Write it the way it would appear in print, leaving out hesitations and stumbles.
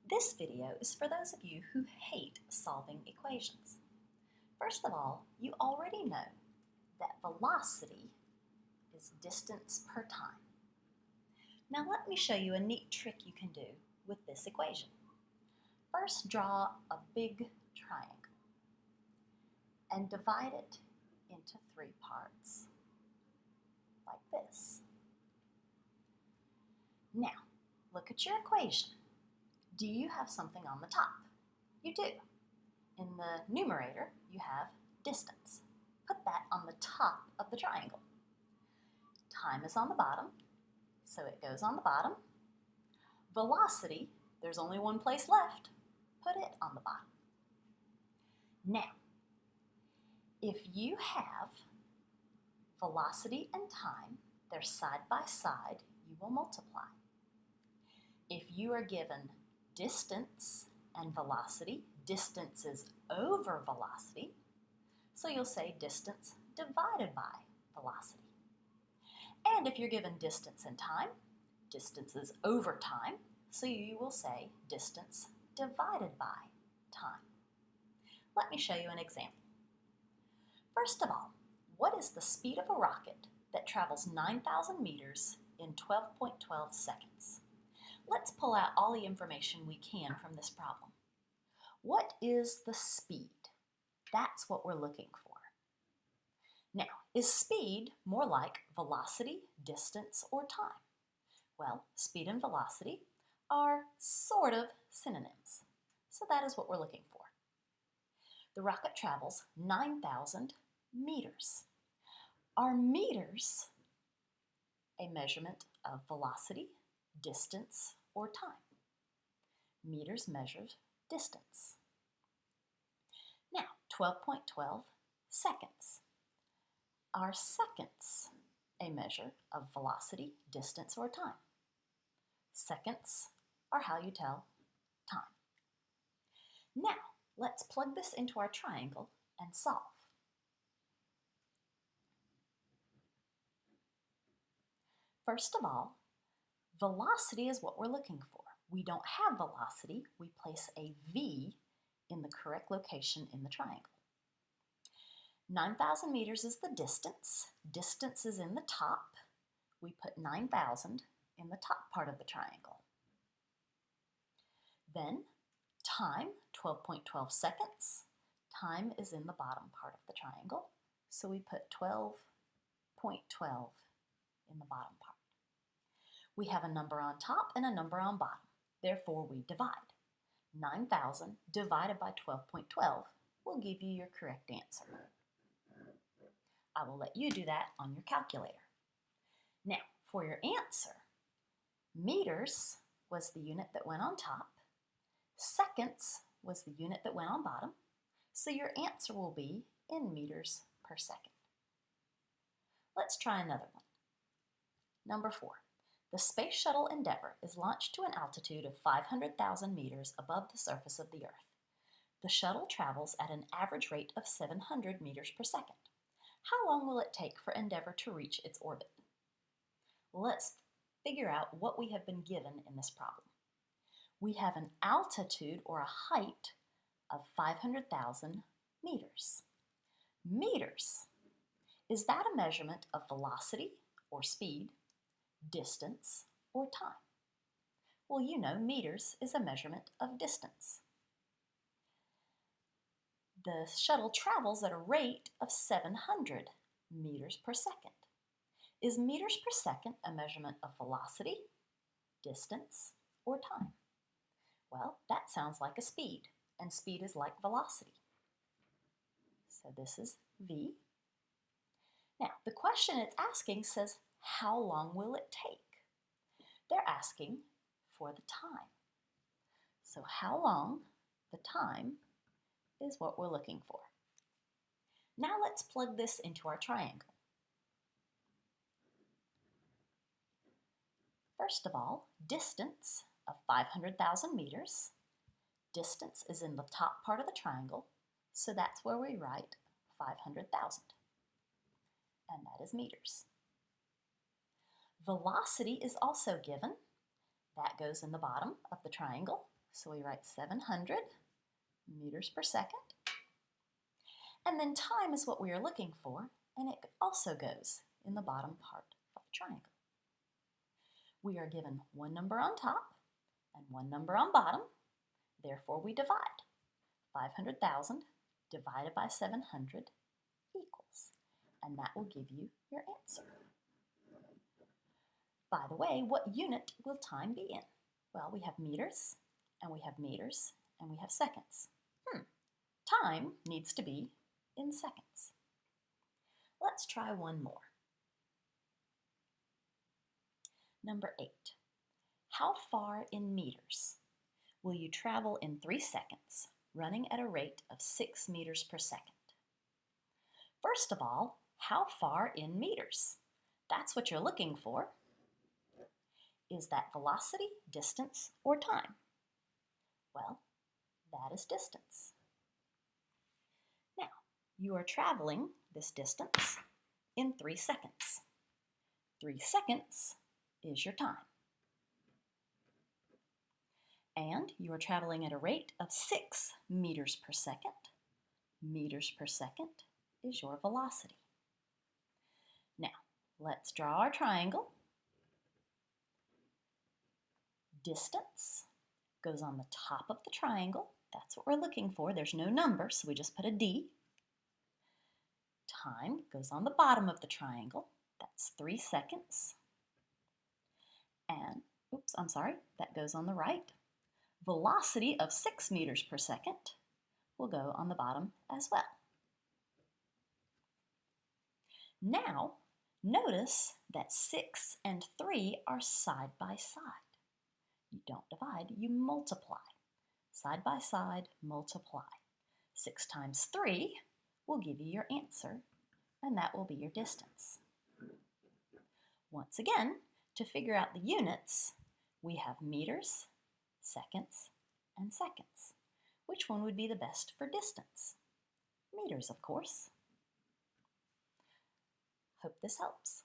This video is for those of you who hate solving equations. First of all, you already know that velocity is distance per time. Now let me show you a neat trick you can do with this equation. First, draw a big triangle and divide it into 3 parts, like this. Now, look at your equation. Do you have something on the top? You do. In the numerator, you have distance. Put that on the top of the triangle. Time is on the bottom, so it goes on the bottom. Velocity, there's only one place left. Put it on the bottom. Now, if you have velocity and time, they're side by side, you will multiply. If you are given distance and velocity, distance is over velocity, so you'll say distance divided by velocity. And if you're given distance and time, distance is over time, so you will say distance divided by time. Let me show you an example. First of all, what is the speed of a rocket that travels 9,000 meters in 12.12 seconds? Let's pull out all the information we can from this problem. What is the speed? That's what we're looking for. Now, is speed more like velocity, distance, or time? Well, speed and velocity are sort of synonyms, so that is what we're looking for. The rocket travels 9,000 meters. Are meters a measurement of velocity, distance, or time? Meters measures distance. Now, 12.12 seconds. Are seconds a measure of velocity, distance, or time? Seconds are how you tell time. Now, let's plug this into our triangle and solve. First of all, velocity is what we're looking for. We don't have velocity, we place a V in the correct location in the triangle. 9,000 meters is the distance. Distance is in the top. We put 9,000 in the top part of the triangle. Then time, 12.12 seconds. Time is in the bottom part of the triangle, so we put 12.12 in the bottom part. We have a number on top and a number on bottom. Therefore, we divide. 9,000 divided by 12.12 will give you your correct answer. I will let you do that on your calculator. Now, for your answer, meters was the unit that went on top, seconds was the unit that went on bottom, so your answer will be in meters per second. Let's try another one. Number 4. The Space Shuttle Endeavour is launched to an altitude of 500,000 meters above the surface of the Earth. The shuttle travels at an average rate of 700 meters per second. How long will it take for Endeavour to reach its orbit? Let's figure out what we have been given in this problem. We have an altitude or a height of 500,000 meters. Meters, is that a measurement of velocity or speed, distance, or time? Well, you know meters is a measurement of distance. The shuttle travels at a rate of 700 meters per second. Is meters per second a measurement of velocity, distance, or time? Well, that sounds like a speed, and speed is like velocity. So this is V. Now, the question it's asking says, how long will it take? They're asking for the time. So how long, the time, is what we're looking for. Now let's plug this into our triangle. First of all, distance of 500,000 meters. Distance is in the top part of the triangle, so that's where we write 500,000, and that is meters. Velocity is also given. That goes in the bottom of the triangle, So we write 700 meters per second. And then time is what we are looking for, and it also goes in the bottom part of the triangle. We are given one number on top and one number on bottom. Therefore, we divide. 500,000 divided by 700 equals, and that will give you your answer. By the way, what unit will time be in? Well, we have meters, and we have meters, and we have seconds. Time needs to be in seconds. Let's try one more. Number 8. How far in meters will you travel in 3 seconds, running at a rate of 6 meters per second? First of all, how far in meters? That's what you're looking for. Is that velocity, distance, or time? Well, that is distance. Now, you are traveling this distance in 3 seconds. 3 seconds is your time. And you are traveling at a rate of 6 meters per second. Meters per second is your velocity. Now, let's draw our triangle. Distance goes on the top of the triangle. That's what we're looking for. There's no number, so we just put a D. Time goes on the bottom of the triangle. That's 3 seconds. And, that goes on the right. Velocity of 6 meters per second will go on the bottom as well. Now, notice that 6 and 3 are side by side. You don't divide, you multiply. Side by side, multiply. 6 times 3 will give you your answer, and that will be your distance. Once again, to figure out the units, we have meters, seconds, and seconds. Which one would be the best for distance? Meters, of course. Hope this helps.